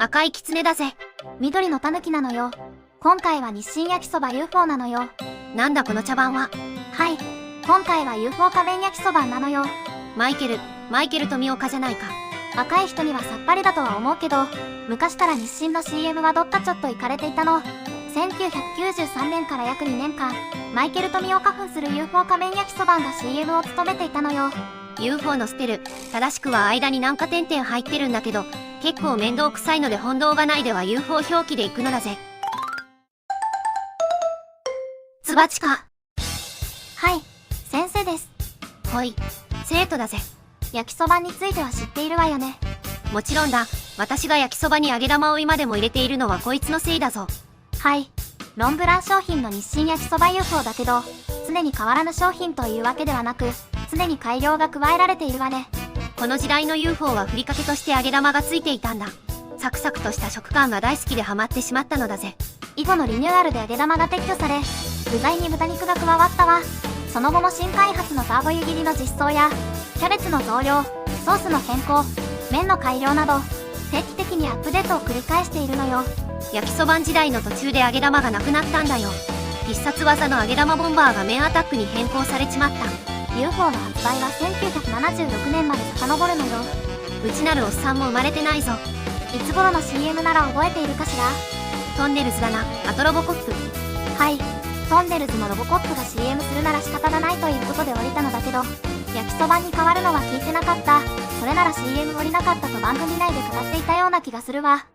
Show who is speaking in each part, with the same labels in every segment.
Speaker 1: 赤いキツネだぜ。
Speaker 2: 緑のタヌキなのよ。今回は日清焼きそば UFO なのよ。
Speaker 1: なんだこの茶番は。
Speaker 2: はい。今回は UFO 仮面焼きそばなのよ。
Speaker 1: マイケル富岡じゃないか。
Speaker 2: 若い人にはさっぱりだとは思うけど、昔から日清の CM はどっかちょっとイカれていたの。1993年から約2年間、マイケル富岡扮する UFO 仮面焼きそばが CM を務めていたのよ。
Speaker 1: UFO のスペル、正しくは間に何か点々入ってるんだけど、結構面倒くさいので本動画内では UFO 表記でいくのだぜ。
Speaker 2: つばちか。はい、先生です。
Speaker 1: ほい、生徒だぜ。
Speaker 2: 焼きそばについては知っているわよね。
Speaker 1: もちろんだ。私が焼きそばに揚げ玉を今でも入れているのはこいつのせいだぞ。
Speaker 2: はい。ロンブラン商品の日清焼きそば UFO だけど、常に変わらぬ商品というわけではなく、常に改良が加えられているわね。
Speaker 1: この時代の UFO はふりかけとして揚げ玉がついていたんだ。サクサクとした食感が大好きでハマってしまったのだぜ。
Speaker 2: 以後のリニューアルで揚げ玉が撤去され、具材に豚肉が加わったわ。その後も新開発のターボ湯切りの実装や、キャベツの増量、ソースの変更、麺の改良など、定期的にアップデートを繰り返しているのよ。
Speaker 1: 焼きそば時代の途中で揚げ玉がなくなったんだよ。必殺技の揚げ玉ボンバーが麺アタックに変更されちまった。
Speaker 2: UFO の発売は1976年まで遡るのよ。
Speaker 1: うちなるおっさんも生まれてないぞ。
Speaker 2: いつ頃の CM なら覚えているかしら。
Speaker 1: トンネルズだな、あとロボコップ。
Speaker 2: はい、トンネルズのロボコップが CM するなら仕方がないということで降りたのだけど、焼きそばに変わるのは聞いてなかった。それなら CM 降りなかったと番組内で語っていたような気がするわ。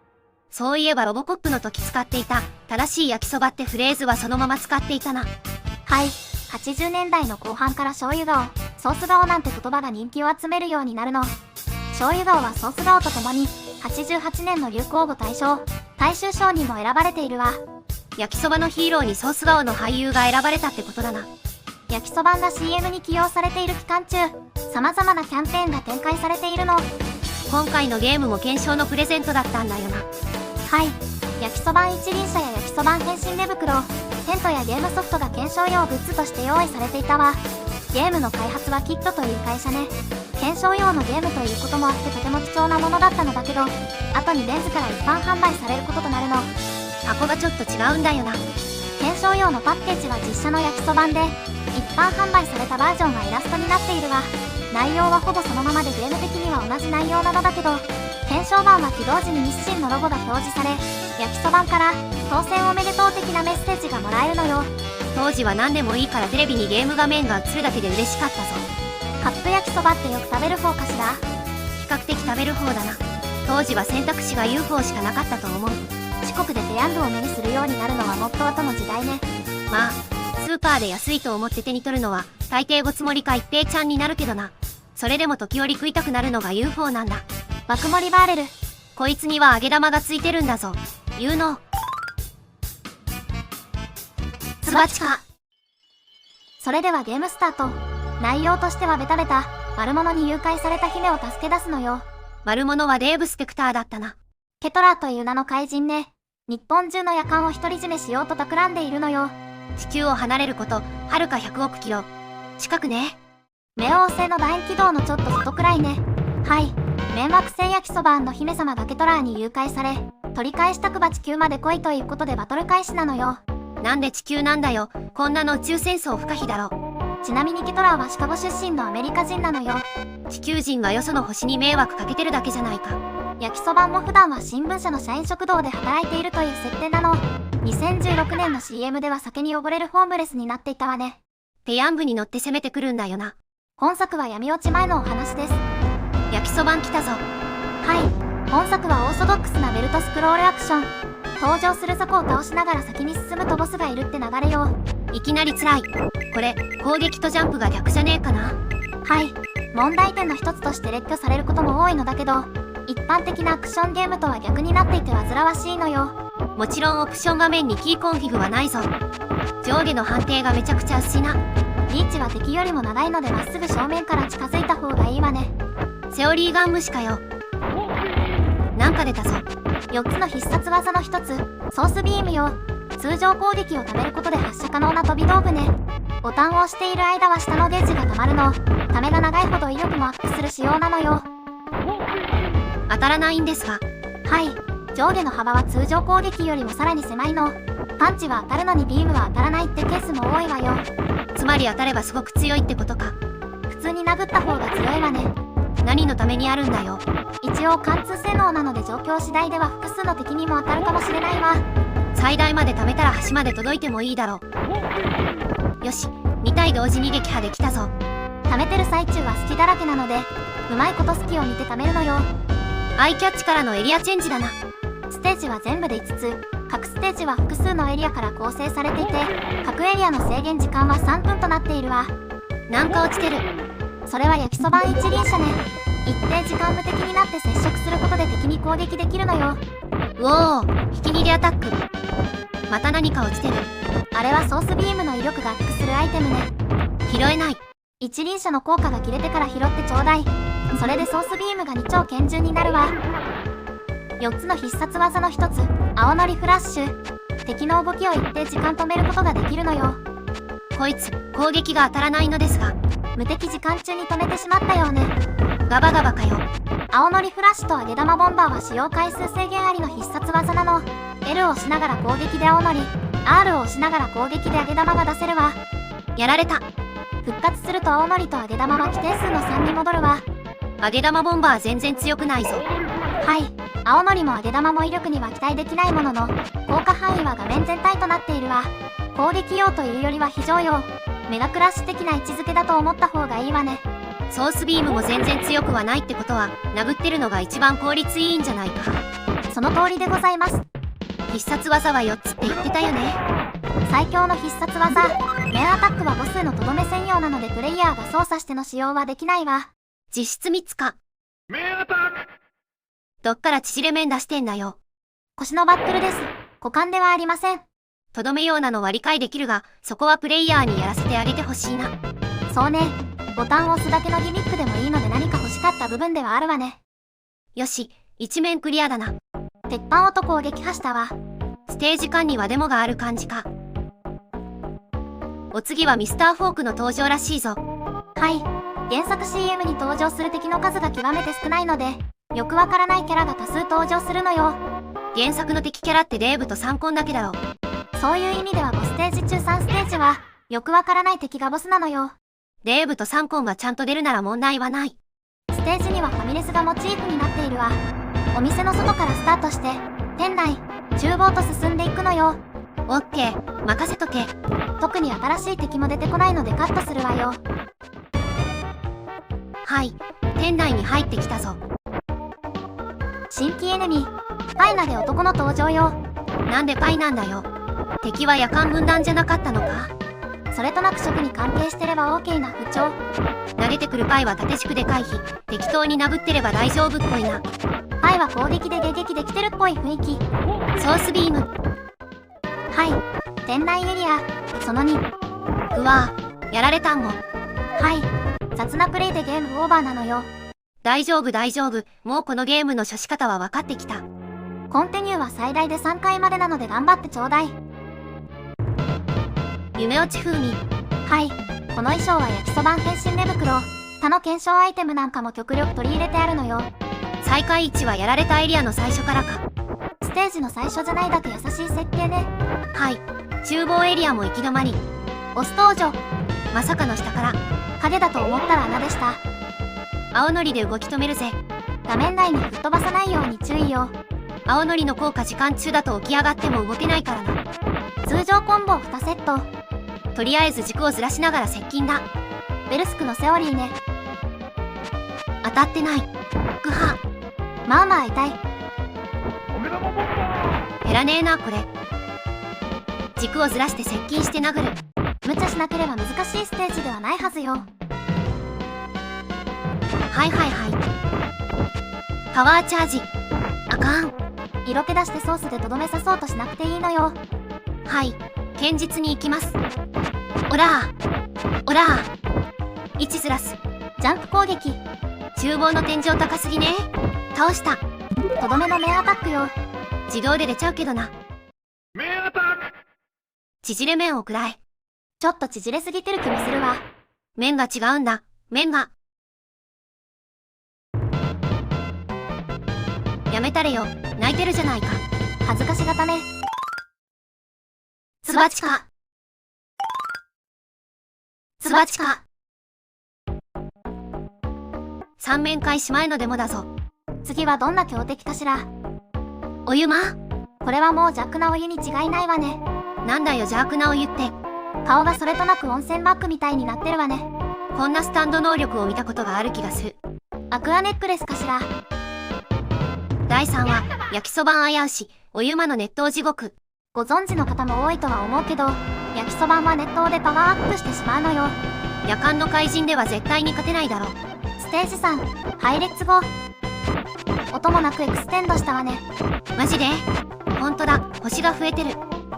Speaker 1: そういえばロボコップの時使っていた正しい焼きそばってフレーズはそのまま使っていたな。
Speaker 2: はい、80年代の後半から醤油顔、ソース顔なんて言葉が人気を集めるようになるの。醤油顔はソース顔とともに88年の流行語大賞、大衆賞にも選ばれているわ。
Speaker 1: 焼きそばのヒーローにソース顔の俳優が選ばれたってことだな。
Speaker 2: 焼きそばが CM に起用されている期間中、様々なキャンペーンが展開されているの。
Speaker 1: 今回のゲームも懸賞のプレゼントだったんだよな。
Speaker 2: はい、焼きそば一輪車や焼きそば変身寝袋、テントやゲームソフトが検証用グッズとして用意されていたわ。ゲームの開発はキットという会社ね。検証用のゲームということもあってとても貴重なものだったのだけど、後にレンズから一般販売されることとなるの。
Speaker 1: 箱がちょっと違うんだよな。
Speaker 2: 検証用のパッケージは実写の焼きそばんで、一般販売されたバージョンがイラストになっているわ。内容はほぼそのままでゲーム的には同じ内容なのだけど、検証版は起動時に日清のロゴが表示され、焼きそばんから当選おめでとう的なメッセージがもらえるのよ。
Speaker 1: 当時は何でもいいからテレビにゲーム画面が映るだけで嬉しかったぞ。
Speaker 2: カップ焼きそばってよく食べる方かしら。
Speaker 1: 比較的食べる方だな。当時は選択肢が UFO しかなかったと思う。
Speaker 2: 四国でペヤングを目にするようになるのはもっと後の時代ね。
Speaker 1: まあスーパーで安いと思って手に取るのは大抵ごつもりか一平ちゃんになるけどな。それでも時折食いたくなるのが UFO なんだ。
Speaker 2: 爆盛りバーレル。
Speaker 1: こいつには揚げ玉がついてるんだぞ。有能。
Speaker 2: つばちか。それではゲームスタート。内容としてはベタベタ、悪者に誘拐された姫を助け出すのよ。
Speaker 1: 悪者はデーブ・スペクターだったな。
Speaker 2: ケトラーという名の怪人ね。日本中の夜間を独り占めしようと企んでいるのよ。
Speaker 1: 地球を離れること、はるか100億キロ。近くね。
Speaker 2: 冥王星の楕円軌道のちょっと外くらいね。はい。冥惑星焼きそばの姫様がケトラーに誘拐され、取り返したくば地球まで来いということでバトル開始なのよ。
Speaker 1: なんで地球なんだよ。こんなの宇宙戦争不可避だろ。
Speaker 2: ちなみにケトラーはシカゴ出身のアメリカ人なのよ。
Speaker 1: 地球人がよその星に迷惑かけてるだけじゃないか。
Speaker 2: 焼きそばも普段は新聞社の社員食堂で働いているという設定なの。2016年の CM では酒に溺れるホームレスになっていたわね。
Speaker 1: ペヤングに乗って攻めてくるんだよな。
Speaker 2: 本作は闇落ち前のお話です。
Speaker 1: 焼きそばん来たぞ。
Speaker 2: はい、本作はオーソドックスなベルトスクロールアクション。登場する雑魚を倒しながら先に進むとボスがいるって流れよ。
Speaker 1: いきなり辛い。これ攻撃とジャンプが逆じゃねえかな。
Speaker 2: はい、問題点の一つとして列挙されることも多いのだけど、一般的なアクションゲームとは逆になっていて煩わしいのよ。
Speaker 1: もちろんオプション画面にキーコンフィグはないぞ。上下の判定がめちゃくちゃ薄いな。
Speaker 2: リーチは敵よりも長いのでまっすぐ正面から近づいた方がいいわね。
Speaker 1: セオリーガン無視かよ。なんか出たぞ。
Speaker 2: 4つの必殺技の1つ、ソースビームよ。通常攻撃を貯めることで発射可能な飛び道具ね。ボタンを押している間は下のゲージが溜まるの。ためが長いほど威力もアップする仕様なのよ。
Speaker 1: 当たらないんですが。
Speaker 2: はい、上下の幅は通常攻撃よりもさらに狭いの。パンチは当たるのにビームは当たらないってケースも多いわよ。
Speaker 1: つまり当たればすごく強いってことか。
Speaker 2: 普通に殴った方が強いわね。
Speaker 1: 何のためにあるんだよ。
Speaker 2: 一応貫通性能なので状況次第では複数の敵にも当たるかもしれないわ。
Speaker 1: 最大まで貯めたら端まで届いてもいいだろう。よし、2体同時に撃破できたぞ。
Speaker 2: 貯めてる最中は隙だらけなので、うまいこと隙を見て貯めるのよ。
Speaker 1: アイキャッチからのエリアチェンジだな。
Speaker 2: ステージは全部で5つ、各ステージは複数のエリアから構成されていて、各エリアの制限時間は3分となっているわ。
Speaker 1: なんか落ちてる。
Speaker 2: それは焼きそばん一輪車ね。一定時間無敵になって接触することで敵に攻撃できるのよ。
Speaker 1: うおー、引き逃げアタック。また何か落ちてる。
Speaker 2: あれはソースビームの威力がアップするアイテムね。
Speaker 1: 拾えない。
Speaker 2: 一輪車の効果が切れてから拾ってちょうだい。それでソースビームが2丁拳銃になるわ。4つの必殺技の1つ、青のりフラッシュ。敵の動きを一定時間止めることができるのよ。
Speaker 1: こいつ、攻撃が当たらないのですが。
Speaker 2: 無敵時間中に止めてしまったようね。
Speaker 1: ガバガバかよ。
Speaker 2: 青のりフラッシュと揚げ玉ボンバーは使用回数制限ありの必殺技なの。L を押しながら攻撃で青のり、R を押しながら攻撃で揚げ玉が出せるわ。
Speaker 1: やられた。
Speaker 2: 復活すると青のりと揚げ玉は規定数の3に戻るわ。
Speaker 1: 揚げ玉ボンバー全然強くないぞ。
Speaker 2: はい、青のりも揚げ玉も威力には期待できないものの、効果範囲は画面全体となっているわ。攻撃用というよりは非常用。メガクラッシュ的な位置づけだと思った方がいいわね。
Speaker 1: ソースビームも全然強くはないってことは、殴ってるのが一番効率いいんじゃないか。
Speaker 2: その通りでございます。
Speaker 1: 必殺技は4つって言ってたよね。
Speaker 2: 最強の必殺技、メンアタックは母数のとどめ専用なのでプレイヤーが操作しての使用はできないわ。
Speaker 1: 実質3つか。
Speaker 3: メンアタック。
Speaker 1: どっから縮れ麺出してんだよ。
Speaker 2: 腰のバックルです。股間ではありません。
Speaker 1: とどめようなのは理解できるが、そこはプレイヤーにやらせてあげてほしいな。
Speaker 2: そうね。ボタンを押すだけのギミックでもいいので何か欲しかった部分ではあるわね。
Speaker 1: よし、一面クリアだな。
Speaker 2: 鉄板男を撃破したわ。
Speaker 1: ステージ間にはデモがある感じか。お次はミスターフォークの登場らしいぞ。
Speaker 2: はい。原作 CM に登場する敵の数が極めて少ないので、よくわからないキャラが多数登場するのよ。
Speaker 1: 原作の敵キャラってデーブとサンコンだけだろ。
Speaker 2: そういう意味では5ステージ中3ステージは、よくわからない敵がボスなのよ。
Speaker 1: デーブとサンコンがちゃんと出るなら問題はない。
Speaker 2: ステージにはファミレスがモチーフになっているわ。お店の外からスタートして、店内、厨房と進んでいくのよ。
Speaker 1: オッケー、任せとけ。
Speaker 2: 特に新しい敵も出てこないのでカットするわよ。
Speaker 1: はい、店内に入ってきたぞ。
Speaker 2: 新規エネミー、パイナで男の登場よ。
Speaker 1: なんでパイなんだよ。敵は夜間分断じゃなかったのか。
Speaker 2: それとなく職に関係してれば OK な不調。
Speaker 1: 投げてくるパイは縦軸で回避。適当に殴ってれば大丈夫っぽいな。
Speaker 2: パイは攻撃で迎撃できてるっぽい雰囲気。
Speaker 1: ソースビーム。
Speaker 2: はい、店内エリア、その2。
Speaker 1: うわぁ、やられたんご。
Speaker 2: はい、雑なプレイでゲームオーバーなのよ。
Speaker 1: 大丈夫大丈夫。もうこのゲームの処し方は分かってきた。
Speaker 2: コンティニューは最大で3回までなので頑張ってちょうだい。
Speaker 1: 夢落ち風味。
Speaker 2: はい、この衣装は焼きそばん変身寝袋。他の検証アイテムなんかも極力取り入れてあるのよ。
Speaker 1: 再開位置はやられたエリアの最初からか。
Speaker 2: ステージの最初じゃないだけ優しい設計ね。
Speaker 1: はい、厨房エリアも行き止まり。
Speaker 2: ボス登場。
Speaker 1: まさかの下から。
Speaker 2: 影だと思ったら穴でした。
Speaker 1: 青のりで動き止めるぜ。
Speaker 2: 画面内に吹っ飛ばさないように注意よ。
Speaker 1: 青のりの効果時間中だと起き上がっても動けないからな。
Speaker 2: 通常コンボ2セット。
Speaker 1: とりあえず軸をずらしながら接近だ。
Speaker 2: ベルスクのセオリーね。
Speaker 1: 当たってない。グハ。
Speaker 2: まあまあ痛い。
Speaker 1: 減らねえなこれ。軸をずらして接近して殴る。
Speaker 2: 無茶しなければ難しいステージではないはずよ。
Speaker 1: はいはいはい。パワーチャージ。あかん。
Speaker 2: 色気出してソースでとどめさそうとしなくていいのよ。
Speaker 1: はい、堅実に行きます。オラーオラー。位置ずらす。
Speaker 2: ジャンプ攻撃。
Speaker 1: 厨房の天井高すぎね。倒した。
Speaker 2: とどめのメンアタックよ。
Speaker 1: 自動で出ちゃうけどな。
Speaker 3: メンアタック。
Speaker 1: 縮れ麺を食らえ。
Speaker 2: ちょっと縮れすぎてる気もするわ。
Speaker 1: 麺が違うんだ。麺が。やめたれよ、泣いてるじゃないか。
Speaker 2: 恥ずかしがたね。
Speaker 1: つばちか。つばちか。三面会しまえのでもだぞ。
Speaker 2: 次はどんな強敵かしら。
Speaker 1: お湯ま。
Speaker 2: これはもう邪悪なお湯に違いないわね。
Speaker 1: なんだよ邪悪なお湯って。
Speaker 2: 顔がそれとなく温泉バッグみたいになってるわね。
Speaker 1: こんなスタンド能力を見たことがある気がする。
Speaker 2: アクアネックレスかしら。
Speaker 1: 第3話、焼きそばん危うし、お湯まの熱湯地獄。
Speaker 2: ご存知の方も多いとは思うけど、焼きそばんは熱湯でパワーアップしてしまうのよ。
Speaker 1: 夜間の怪人では絶対に勝てないだろ。
Speaker 2: ステージ3、ハイレッツゴー。音もなくエクステンドしたわね。
Speaker 1: マジで？ほんとだ、星が増えてる。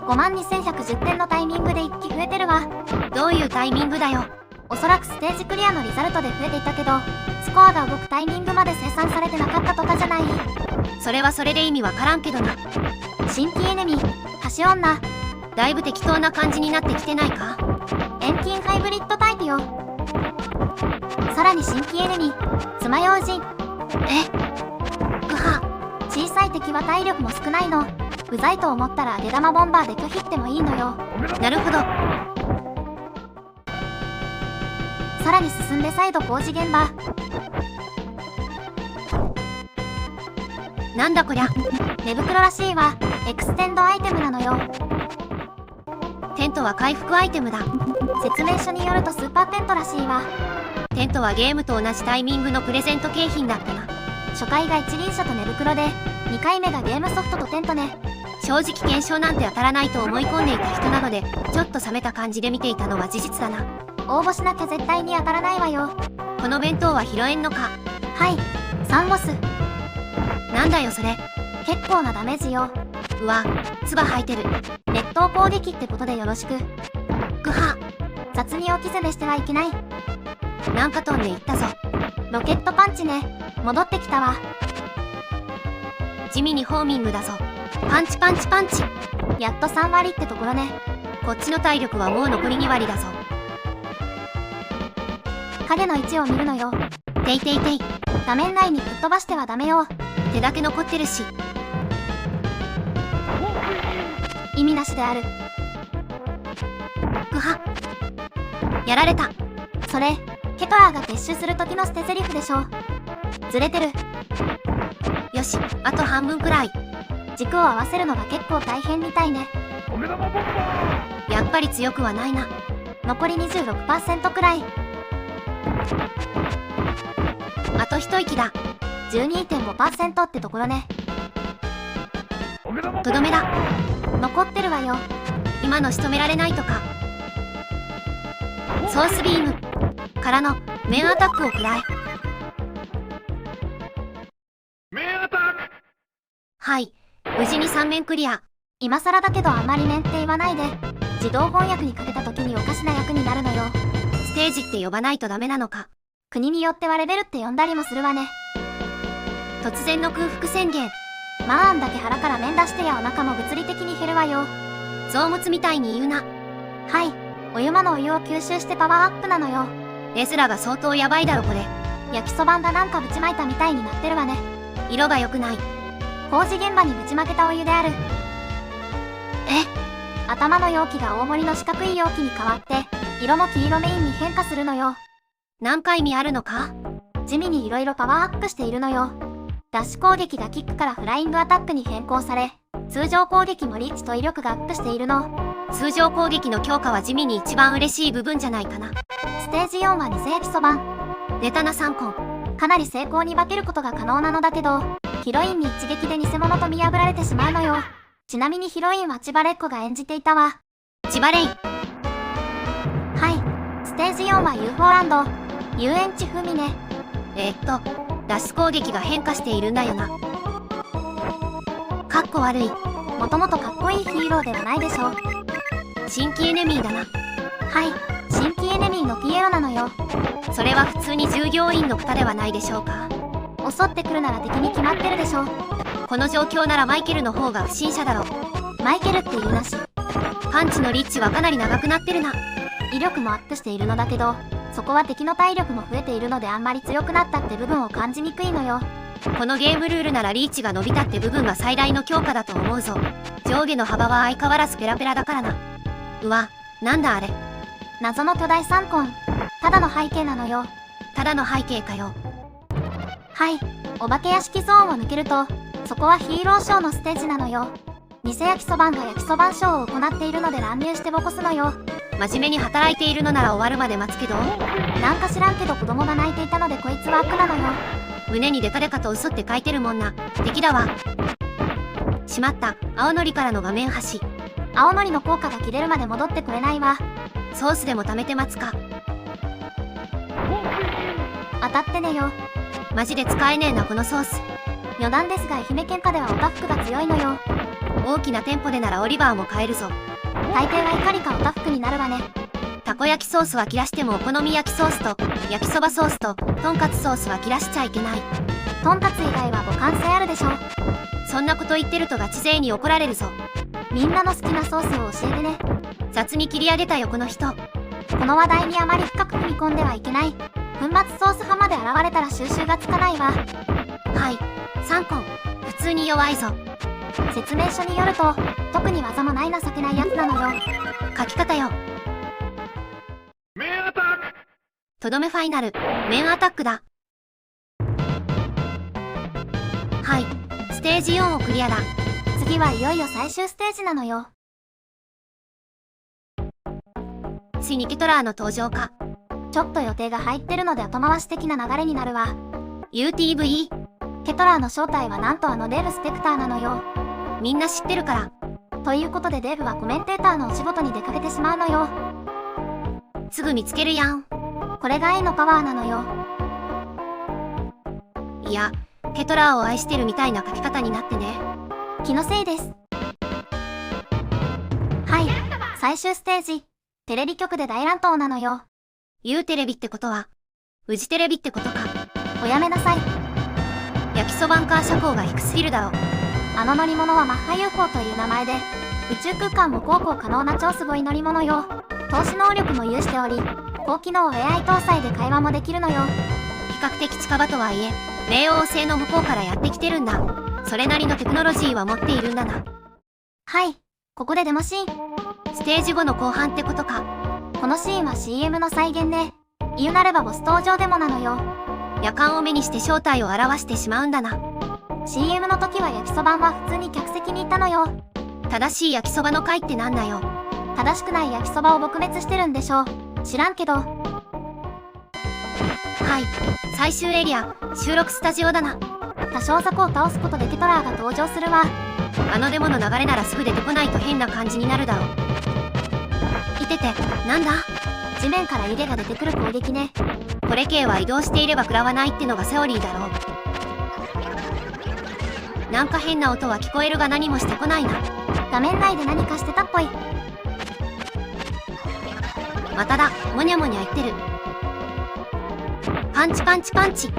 Speaker 2: 52,110点のタイミングで1機増えてるわ。
Speaker 1: どういうタイミングだよ。
Speaker 2: おそらくステージクリアのリザルトで増えていたけど、スコアが動くタイミングまで生産されてなかったとかじゃない？
Speaker 1: それはそれで意味わからんけどな。
Speaker 2: 新規エネミー、橋女。
Speaker 1: だいぶ適当な感じになってきてないか？
Speaker 2: 遠近ハイブリッドタイプよ。さらに新規エネミー、爪楊枝。
Speaker 1: ぐは。
Speaker 2: 小さい敵は体力も少ないの。うざいと思ったら揚げ玉ボンバーで拒否ってもいいのよ。
Speaker 1: なるほど。
Speaker 2: さらに進んで再度工事現場。
Speaker 1: なんだこりゃ。
Speaker 2: 寝袋らしいわ。エクステンドアイテムなのよ。
Speaker 1: テントは回復アイテムだ。
Speaker 2: 説明書によるとスーパーテントらしいわ。
Speaker 1: テントはゲームと同じタイミングのプレゼント景品だったな。
Speaker 2: 初回が一輪車と寝袋で、2回目がゲームソフトとテントね。
Speaker 1: 正直検証なんて当たらないと思い込んでいた人なので、ちょっと冷めた感じで見ていたのは事実だな。
Speaker 2: 応募しなきゃ絶対に当たらないわよ。
Speaker 1: この弁当は拾えんのか？
Speaker 2: はい、サンゴス。
Speaker 1: なんだよそれ。
Speaker 2: 結構なダメージよ。
Speaker 1: うわ、唾吐いてる。
Speaker 2: 熱湯攻撃ってことでよろしく。
Speaker 1: ぐは。
Speaker 2: 雑に置き攻めしてはいけない。
Speaker 1: なんか飛んでいったぞ。
Speaker 2: ロケットパンチね。戻ってきたわ。
Speaker 1: 地味にホーミングだぞ。パンチパンチパンチ。
Speaker 2: やっと3割ってところね。
Speaker 1: こっちの体力はもう残り2割だぞ。
Speaker 2: 影の位置を見るのよ。
Speaker 1: ていていてい。
Speaker 2: 画面内に吹っ飛ばしてはダメよ。
Speaker 1: 手だけ残ってるし。
Speaker 2: 意味なしである。
Speaker 1: ぐは。やられた。
Speaker 2: それ、ケトラーが撤収する時の捨て台詞でしょ。ずれてる。
Speaker 1: よし、あと半分くらい。
Speaker 2: 軸を合わせるのが結構大変みたいね。
Speaker 1: やっぱり強くはないな。
Speaker 2: 残り 26% くらい。
Speaker 1: あと一息だ。
Speaker 2: 12.5% ってところね。
Speaker 1: とどめだ。
Speaker 2: 残ってるわよ。
Speaker 1: 今の仕留められないとか。ソースビームからの面アタックを食らえ。
Speaker 3: 面アタック。
Speaker 1: はい、無事に3面クリア。
Speaker 2: 今更だけどあんまり面って言わないで。自動翻訳にかけた時におかしな役になるのよ。
Speaker 1: ステージって呼ばないとダメなのか。
Speaker 2: 国によってはレベルって呼んだりもするわね。
Speaker 1: 突然の空腹宣言。
Speaker 2: まああんだけ腹から麺出してやお腹も物理的に減るわよ。
Speaker 1: 臓物みたいに言うな。
Speaker 2: はい、お湯間のお湯を吸収してパワーアップなのよ。
Speaker 1: 絵面が相当ヤバいだろこれ。
Speaker 2: 焼きそばんがなんかぶちまいたみたいになってるわね。
Speaker 1: 色が良くない。
Speaker 2: 工事現場にぶちまけたお湯である。頭の容器が大盛りの四角い容器に変わって、色も黄色メインに変化するのよ。
Speaker 1: 何回見あるのか？
Speaker 2: 地味に色々パワーアップしているのよ。ダッシュ攻撃がキックからフライングアタックに変更され、通常攻撃もリーチと威力がアップしているの。
Speaker 1: 通常攻撃の強化は地味に一番嬉しい部分じゃないかな。
Speaker 2: ステージ4は偽焼きそばん。
Speaker 1: ネタな3本。
Speaker 2: かなり成功に化けることが可能なのだけど、ヒロインに一撃で偽物と見破られてしまうのよ。ちなみにヒロインは千葉レッコが演じていたわ。
Speaker 1: 千葉レイ。
Speaker 2: はい、ステージ4は UFO ランド。遊園地風味ね。
Speaker 1: ダッシュ攻撃が変化しているんだよな。かっこ悪い。
Speaker 2: もともとかっこいいヒーローではないでしょう。
Speaker 1: 新規エネミーだな。
Speaker 2: はい、新規エネミーのピエロなのよ。
Speaker 1: それは普通に従業員の方ではないでしょうか。
Speaker 2: 襲ってくるなら敵に決まってるでしょう。
Speaker 1: この状況ならマイケルの方が不審者だろ。
Speaker 2: マイケルって言うなし。
Speaker 1: パンチのリッチはかなり長くなってるな。
Speaker 2: 威力もアップしているのだけど、そこは敵の体力も増えているのであんまり強くなったって部分を感じにくいのよ。
Speaker 1: このゲームルールならリーチが伸びたって部分が最大の強化だと思うぞ。上下の幅は相変わらずペラペラだからな。うわ、なんだあれ。
Speaker 2: 謎の巨大三根。ただの背景なのよ。
Speaker 1: ただの背景かよ。
Speaker 2: はい。お化け屋敷ゾーンを抜けると、そこはヒーローショーのステージなのよ。偽焼きそばんが焼きそばんショーを行っているので乱入してボコすのよ。
Speaker 1: 真面目に働いているのなら終わるまで待つけど。
Speaker 2: なんか知らんけど子供が泣いていたのでこいつは悪なのよ。
Speaker 1: 胸にデカデカと嘘って書いてるもんな。敵だわ。しまった。青のりからの画面端。
Speaker 2: 青のりの効果が切れるまで戻ってくれないわ。
Speaker 1: ソースでも貯めて待つか。
Speaker 2: 当たってねよ。
Speaker 1: マジで使えねえなこのソース。
Speaker 2: 余談ですが愛媛県下ではオタフクが強いのよ。
Speaker 1: 大きな店舗でならオリバーも買えるぞ。
Speaker 2: 大抵は怒りかオタフクになるわね。
Speaker 1: たこ焼きソースは切らしてもお好み焼きソースと焼きそばソースととんかつソースは切らしちゃいけない。
Speaker 2: とんかつ以外は互換性あるでしょ。
Speaker 1: そんなこと言ってるとガチ勢に怒られるぞ。
Speaker 2: みんなの好きなソースを教えてね。
Speaker 1: 雑に切り上げたよこの人。
Speaker 2: この話題にあまり深く踏み込んではいけない。粉末ソース派まで現れたら収拾がつかないわ。
Speaker 1: はい、3個。普通に弱いぞ。
Speaker 2: 説明書によると、特に技もない情けないやつなのよ。
Speaker 1: 書き方よ。
Speaker 3: メンアタック。
Speaker 1: とどめファイナル、メンアタックだ。はい、ステージ4をクリアだ。
Speaker 2: 次はいよいよ最終ステージなのよ。
Speaker 1: ついにケトラーの登場か。
Speaker 2: ちょっと予定が入ってるので後回し的な流れになるわ。
Speaker 1: UTV？
Speaker 2: ケトラーの正体はなんとデーブ・スペクターなのよ。
Speaker 1: みんな知ってるから。
Speaker 2: ということでデーブはコメンテーターのお仕事に出かけてしまうのよ。
Speaker 1: すぐ見つけるやん。
Speaker 2: これが愛のパワーなのよ。
Speaker 1: いや、ケトラーを愛してるみたいな書き方になってね。
Speaker 2: 気のせいです。はい、最終ステージ。テレビ局で大乱闘なのよ。
Speaker 1: U テレビってことは、フジテレビってことか。
Speaker 2: おやめなさい。
Speaker 1: 焼きそばんカー車高が低すぎるだろ。
Speaker 2: あの乗り物はマッハ UFO という名前で、宇宙空間も航行可能な超すごい乗り物よ。透視能力も有しており、高機能 AI 搭載で会話もできるのよ。
Speaker 1: 比較的近場とはいえ、冥王星の向こうからやってきてるんだ。それなりのテクノロジーは持っているんだな。
Speaker 2: はい、ここでデモシーン。
Speaker 1: ステージ5の後半ってことか。
Speaker 2: このシーンは CM の再現で、言うなればボス登場デモなのよ。
Speaker 1: 夜間を目にして正体を表してしまうんだな。
Speaker 2: CM の時は焼きそばんは普通に客席にいたのよ。
Speaker 1: 正しい焼きそばの回ってなんだよ。
Speaker 2: 正しくない焼きそばを撲滅してるんでしょう。知らんけど。
Speaker 1: はい、最終エリア、収録スタジオだな。
Speaker 2: 多少雑魚を倒すことでケトラーが登場するわ。
Speaker 1: あのデモの流れならすぐ出てこないと変な感じになるだろう。いてて、なんだ？
Speaker 2: 地面から湯気が出てくる攻撃ね。
Speaker 1: これ系は移動していれば食らわないってのがセオリーだろう。なんか変な音は聞こえるが何もしてこないな。
Speaker 2: 画面内で何かしてたっぽい。
Speaker 1: まただ、もにゃもにゃ言ってる。パンチパンチパンチ。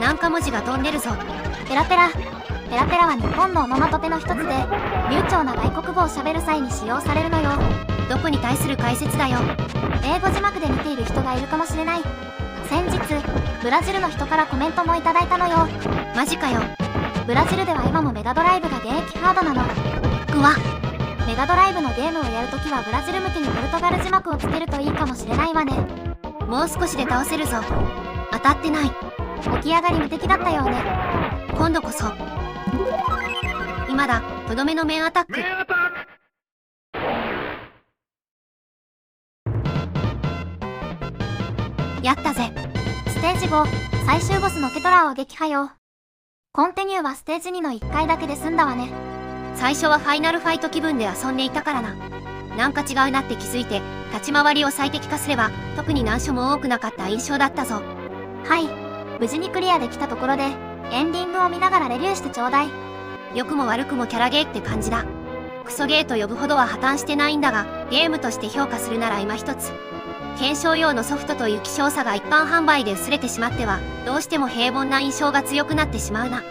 Speaker 1: なんか文字が飛んでるぞ。
Speaker 2: ペラペラ。ペラペラは日本のオノマトペの一つで、流暢な外国語を喋る際に使用されるのよ。
Speaker 1: どこに対する解説だよ。
Speaker 2: 英語字幕で見ている人がいるかもしれない。先日、ブラジルの人からコメントもいただいたのよ。
Speaker 1: マジかよ。
Speaker 2: ブラジルでは今もメガドライブが現役ハードなの。
Speaker 1: ぐわ。
Speaker 2: メガドライブのゲームをやるときはブラジル向けにポルトガル字幕をつけるといいかもしれないわね。
Speaker 1: もう少しで倒せるぞ。当たってない。
Speaker 2: 起き上がり無敵だったようね。
Speaker 1: 今度こそ。今だ、とどめの面アタック。
Speaker 3: メンアタック。
Speaker 1: やったぜ。
Speaker 2: ステージ5、最終ボスのケトラーを撃破よ。コンティニューはステージ2の1回だけで済んだわね。
Speaker 1: 最初はファイナルファイト気分で遊んでいたからな。なんか違うなって気づいて、立ち回りを最適化すれば、特に難所も多くなかった印象だったぞ。
Speaker 2: はい、無事にクリアできたところで、エンディングを見ながらレビューしてちょうだい。
Speaker 1: 良くも悪くもキャラゲーって感じだ。クソゲーと呼ぶほどは破綻してないんだが、ゲームとして評価するなら今一つ。検証用のソフトという希少さが一般販売で薄れてしまっては、どうしても平凡な印象が強くなってしまうな。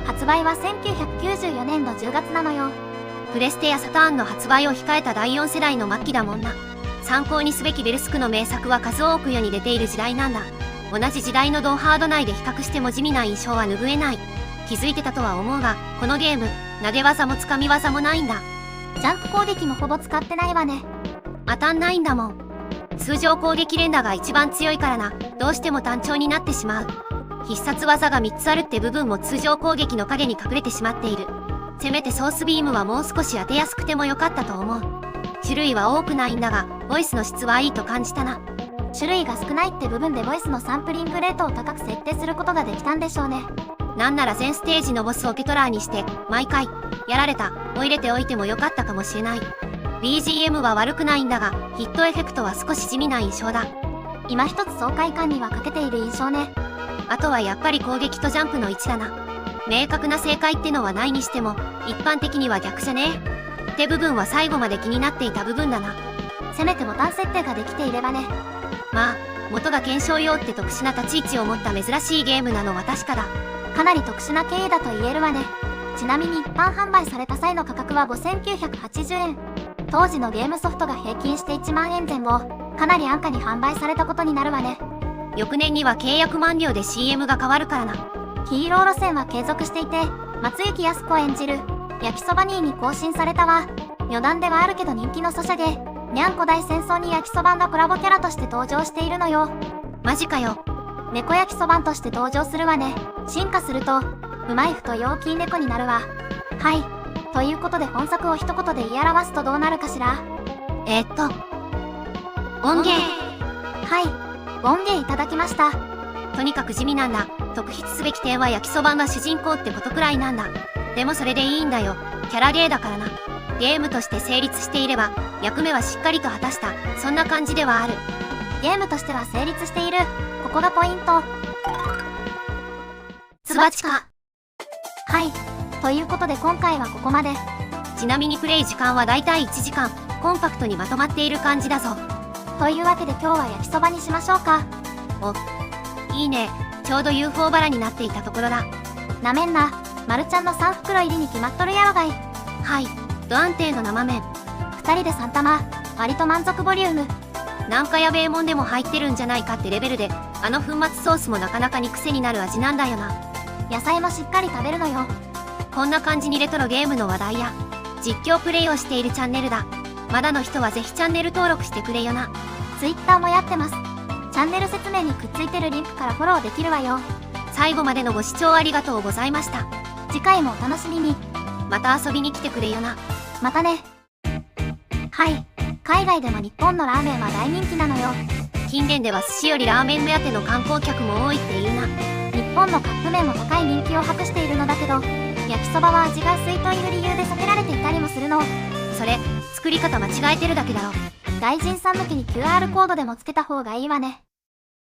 Speaker 2: 発売は1994年の10月なのよ。
Speaker 1: プレステやサターンの発売を控えた第4世代の末期だもんな。参考にすべきベルスクの名作は数多く世に出ている時代なんだ。同じ時代のドンハード内で比較しても地味な印象は拭えない。気づいてたとは思うが、このゲーム、投げ技もつかみ技もないんだ。
Speaker 2: ジャンプ攻撃もほぼ使ってないわね。
Speaker 1: 当たんないんだもん。通常攻撃連打が一番強いからな、どうしても単調になってしまう。必殺技が3つあるって部分も通常攻撃の影に隠れてしまっている。せめてソースビームはもう少し当てやすくてもよかったと思う。種類は多くないんだが、ボイスの質はいいと感じたな。
Speaker 2: 種類が少ないって部分でボイスのサンプリングレートを高く設定することができたんでしょうね。
Speaker 1: なんなら全ステージのボスをケトラーにして、毎回、やられた、を入れておいてもよかったかもしれない。BGM は悪くないんだが、ヒットエフェクトは少し地味な印象だ。
Speaker 2: 今一つ爽快感には欠けている印象ね。
Speaker 1: あとはやっぱり攻撃とジャンプの位置だな。明確な正解ってのはないにしても、一般的には逆じゃねえって部分は最後まで気になっていた部分だな。
Speaker 2: せめてボタン設定ができていればね。
Speaker 1: まあ、元が検証用って特殊な立ち位置を持った珍しいゲームなのは確かだ。
Speaker 2: かなり特殊な経緯だと言えるわね。ちなみに一般販売された際の価格は5980円。当時のゲームソフトが平均して1万円前後、かなり安価に販売されたことになるわね。
Speaker 1: 翌年には契約満了で CM が変わるからな。
Speaker 2: ヒーロー路線は継続していて、松雪泰子演じる焼きそば兄に更新されたわ。余談ではあるけど人気のソシャゲ、にゃんこ大戦争に焼きそばんがコラボキャラとして登場しているのよ。
Speaker 1: マジかよ。
Speaker 2: 猫焼きそばんとして登場するわね。進化すると、うまい太陽気猫になるわ。はい。ということで本作を一言で言い表すとどうなるかしら。
Speaker 1: 音源。
Speaker 2: はい。音源いただきました。
Speaker 1: とにかく地味なんだ。特筆すべき点は焼きそばんが主人公ってことくらいなんだ。でもそれでいいんだよ。キャラゲーだからな。ゲームとして成立していれば、役目はしっかりと果たした、そんな感じではある。
Speaker 2: ゲームとしては成立している。ここがポイント。
Speaker 1: つばちか。
Speaker 2: はい。ということで今回はここまで。
Speaker 1: ちなみにプレイ時間はだいたい1時間、コンパクトにまとまっている感じだぞ。
Speaker 2: というわけで今日は焼きそばにしましょうか。
Speaker 1: いいね。ちょうど UFO バラになっていたところだ。
Speaker 2: なめんな。まるちゃんの3袋入りに決まっとるやろがい。
Speaker 1: はい。ド安定の生麺。
Speaker 2: 2人で3玉。割と満足ボリューム。
Speaker 1: なんかやべえもんでも入ってるんじゃないかってレベルで、あの粉末ソースもなかなかに癖になる味なんだよな。
Speaker 2: 野菜もしっかり食べるのよ。
Speaker 1: こんな感じにレトロゲームの話題や実況プレイをしているチャンネルだ。まだの人はぜひチャンネル登録してくれよな。
Speaker 2: Twitter もやってます。チャンネル説明にくっついてるリンクからフォローできるわよ。
Speaker 1: 最後までのご視聴ありがとうございました。
Speaker 2: 次回もお楽しみに。
Speaker 1: また遊びに来てくれよな。
Speaker 2: またね。はい。海外でも日本のラーメンは大人気なのよ。
Speaker 1: 近年では寿司よりラーメン目当ての観光客も多いっていうな。
Speaker 2: 日本のカップ麺も高い人気を博しているのだけど、焼きそばは味が薄いという理由で避けられていたりもするの。
Speaker 1: それ、作り方間違えてるだけだろ。
Speaker 2: 外人さん向けに QR コードでもつけた方がいいわね。